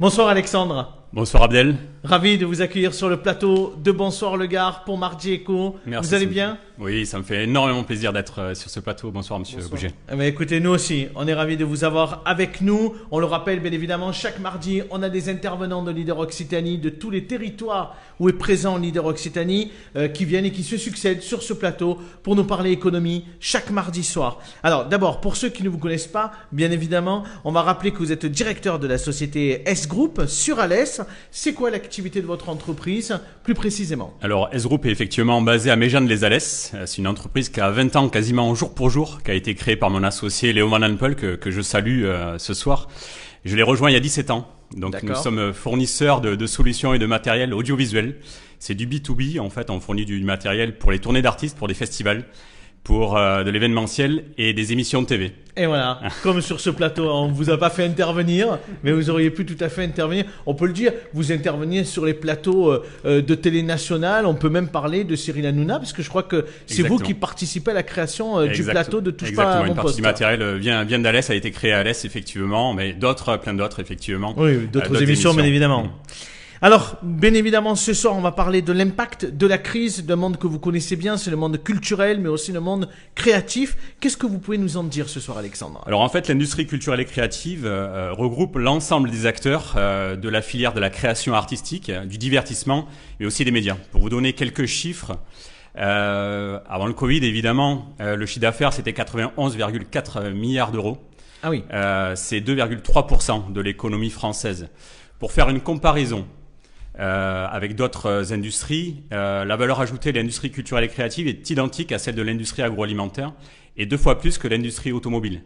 Bonsoir Alexandre. Bonsoir Abdel. Ravi de vous accueillir sur le plateau de Bonsoir le Gard pour Mardi Echo. Merci. Vous allez bien ? Oui, ça me fait énormément plaisir d'être sur ce plateau. Bonsoir Monsieur Bouget. Eh bien, écoutez, nous aussi, on est ravis de vous avoir avec nous. On le rappelle bien évidemment, chaque mardi, on a des intervenants de Leader Occitanie, de tous les territoires où est présent Leader Occitanie, qui viennent et qui se succèdent sur ce plateau pour nous parler économie chaque mardi soir. Alors d'abord, pour ceux qui ne vous connaissent pas, bien évidemment, on va rappeler que vous êtes directeur de la société S-Group sur Alès. C'est quoi l'activité de votre entreprise, plus précisément ? Alors S-Group est effectivement basé à Méjeanne-les-Alès. C'est une entreprise qui a 20 ans quasiment jour pour jour, qui a été créée par mon associé Léo Van Paul, que je salue ce soir. Je l'ai rejoint il y a 17 ans. Donc D'accord. Nous sommes fournisseurs de solutions et de matériel audiovisuel. C'est du B2B, en fait, on fournit du matériel pour les tournées d'artistes, pour des festivals, pour de l'événementiel et des émissions de TV. Et voilà, comme sur ce plateau, on ne vous a pas fait intervenir, mais vous auriez pu tout à fait intervenir. On peut le dire, vous intervenez sur les plateaux de télé nationale, on peut même parler de Cyril Hanouna, parce que je crois que c'est Exactement. vous qui participez à la création du plateau de Touche pas Exactement, à mon une partie poste. du matériel vient d'Alès, a été créée à Alès, effectivement, mais plein d'autres, effectivement. Oui, d'autres émissions, bien évidemment. Alors, bien évidemment, ce soir, on va parler de l'impact de la crise, d'un monde que vous connaissez bien, c'est le monde culturel, mais aussi le monde créatif. Qu'est-ce que vous pouvez nous en dire ce soir, Alexandre ? Alors en fait, l'industrie culturelle et créative regroupe l'ensemble des acteurs de la filière de la création artistique, du divertissement, mais aussi des médias. Pour vous donner quelques chiffres, avant le Covid, évidemment, le chiffre d'affaires, c'était 91,4 milliards d'euros. Ah oui. C'est 2,3% de l'économie française. Pour faire une comparaison, avec d'autres industries, la valeur ajoutée de l'industrie culturelle et créative est identique à celle de l'industrie agroalimentaire et 2 fois plus que l'industrie automobile.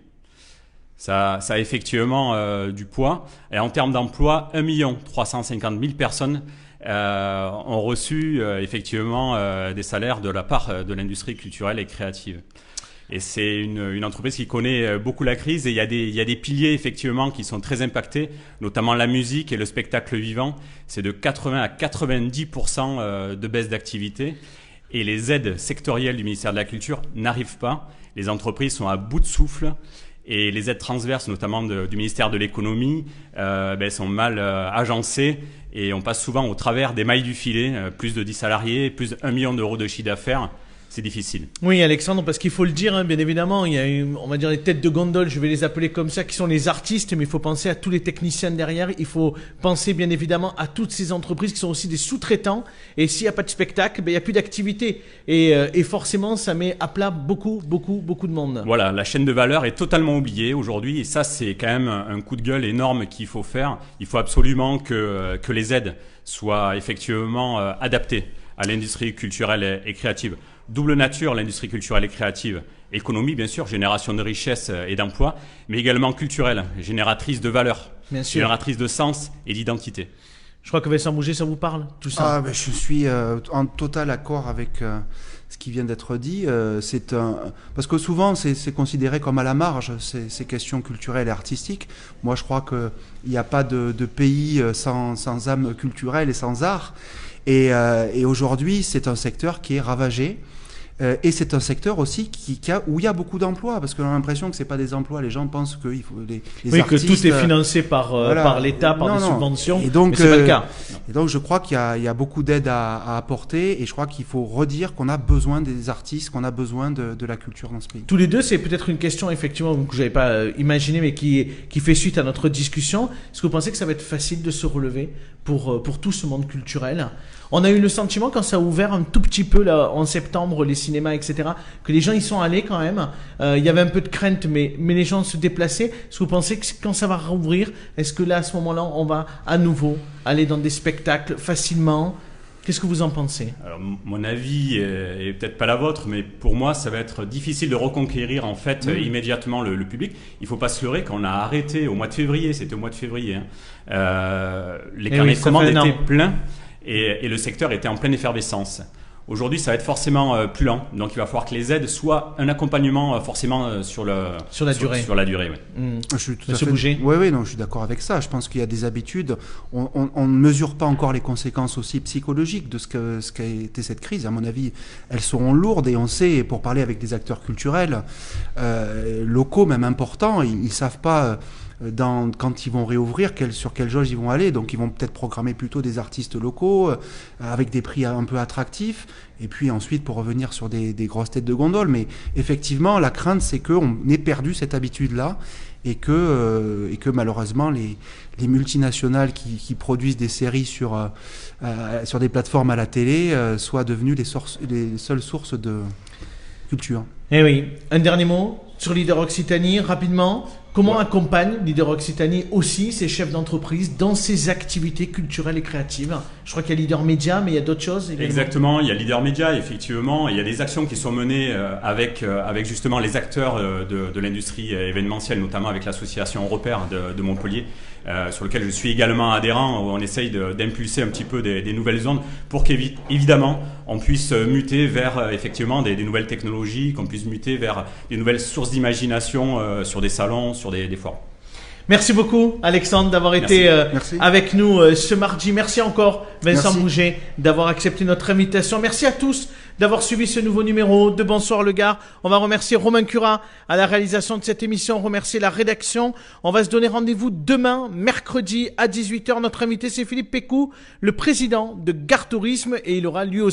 Ça a effectivement du poids. Et en termes d'emploi, 1 350 000 personnes ont reçu effectivement des salaires de la part de l'industrie culturelle et créative. Et c'est une entreprise qui connaît beaucoup la crise et il y a des piliers effectivement qui sont très impactés, notamment la musique et le spectacle vivant. C'est de 80 à 90% de baisse d'activité et les aides sectorielles du ministère de la Culture n'arrivent pas. Les entreprises sont à bout de souffle et les aides transverses, notamment du ministère de l'Économie, sont mal agencées et on passe souvent au travers des mailles du filet, plus de 10 salariés, plus de 1 million d'euros de chiffre d'affaires. C'est difficile. Oui, Alexandre, parce qu'il faut le dire, hein, bien évidemment, il y a on va dire les têtes de gondole, je vais les appeler comme ça, qui sont les artistes, mais il faut penser à tous les techniciens derrière, il faut penser bien évidemment à toutes ces entreprises qui sont aussi des sous-traitants, et s'il n'y a pas de spectacle, il n'y a plus d'activité, et forcément ça met à plat beaucoup de monde. Voilà, la chaîne de valeur est totalement oubliée aujourd'hui, et ça c'est quand même un coup de gueule énorme qu'il faut faire. Il faut absolument que les aides soient effectivement adaptées à l'industrie culturelle et créative. Double nature, l'industrie culturelle et créative. Économie, bien sûr, génération de richesse et d'emplois, mais également culturelle, génératrice de valeur, génératrice de sens et d'identité. Je crois que Vincent Bouget, ça vous parle, tout ça ? Je suis en total accord avec ce qui vient d'être dit. Parce que souvent, c'est considéré comme à la marge, ces questions culturelles et artistiques. Moi, je crois qu'il n'y a pas de pays sans âme culturelle et sans art. Et aujourd'hui, c'est un secteur qui est ravagé. Et c'est un secteur aussi où il y a beaucoup d'emplois, parce qu'on a l'impression que c'est pas des emplois. Les gens pensent que il faut les artistes, que tout est financé par l'État, par des subventions. Et donc, mais c'est pas le cas. Et donc, je crois qu'il y a beaucoup d'aides à apporter, et je crois qu'il faut redire qu'on a besoin des artistes, qu'on a besoin de la culture dans ce pays. Tous les deux, c'est peut-être une question effectivement que j'avais pas imaginé, mais qui fait suite à notre discussion. Est-ce que vous pensez que ça va être facile de se relever pour tout ce monde culturel ? On a eu le sentiment, quand ça a ouvert un tout petit peu là, en septembre, les cinémas, etc., que les gens y sont allés quand même. Il y avait un peu de crainte, mais les gens se déplaçaient. Est-ce que vous pensez que quand ça va rouvrir, est-ce que là, à ce moment-là, on va à nouveau aller dans des spectacles facilement ? Qu'est-ce que vous en pensez ? Alors, mon avis est peut-être pas la vôtre, mais pour moi, ça va être difficile de reconquérir en fait immédiatement le public. Il faut pas se leurrer qu'on a arrêté au mois de février, c'était au mois de février. Les carnets de commandes étaient pleins et le secteur était en pleine effervescence. Aujourd'hui, ça va être forcément plus lent. Donc, il va falloir que les aides soient un accompagnement forcément sur la durée. Sur la durée, oui. Je suis tout Monsieur Bouget. Oui, non, je suis d'accord avec ça. Je pense qu'il y a des habitudes. On ne mesure pas encore les conséquences aussi psychologiques de ce qu'a été cette crise. À mon avis, elles seront lourdes et on sait, pour parler avec des acteurs culturels locaux, même importants, ils savent pas quand ils vont réouvrir, sur quelle jauge ils vont aller. Donc ils vont peut-être programmer plutôt des artistes locaux avec des prix un peu attractifs. Et puis ensuite pour revenir sur des grosses têtes de gondole. Mais effectivement, la crainte, c'est qu'on ait perdu cette habitude-là et que malheureusement les multinationales qui produisent des séries sur des plateformes à la télé soient devenues les seules sources de culture. Eh oui, un dernier mot sur Leader Occitanie, rapidement. Comment accompagne Leader Occitanie aussi ses chefs d'entreprise dans ses activités culturelles et créatives? Je crois qu'il y a Leader Média, mais il y a d'autres choses également. Exactement, il y a Leader Média, effectivement. Il y a des actions qui sont menées avec justement les acteurs de l'industrie événementielle, notamment avec l'association Repère de Montpellier, sur lequel je suis également adhérent, où on essaye d'impulser un petit peu des nouvelles ondes pour qu'évidemment on puisse muter vers effectivement des nouvelles technologies, qu'on puisse muter vers des nouvelles sources d'imagination sur des salons, sur des forums. Merci beaucoup Alexandre d'avoir été avec nous ce mardi. Merci encore Vincent Bouget d'avoir accepté notre invitation. Merci à tous d'avoir suivi ce nouveau numéro de Bonsoir le Gard. On va remercier Romain Curat à la réalisation de cette émission, remercier la rédaction. On va se donner rendez-vous demain, mercredi à 18h. Notre invité c'est Philippe Pécou, le président de Gard Tourisme, et il aura lui aussi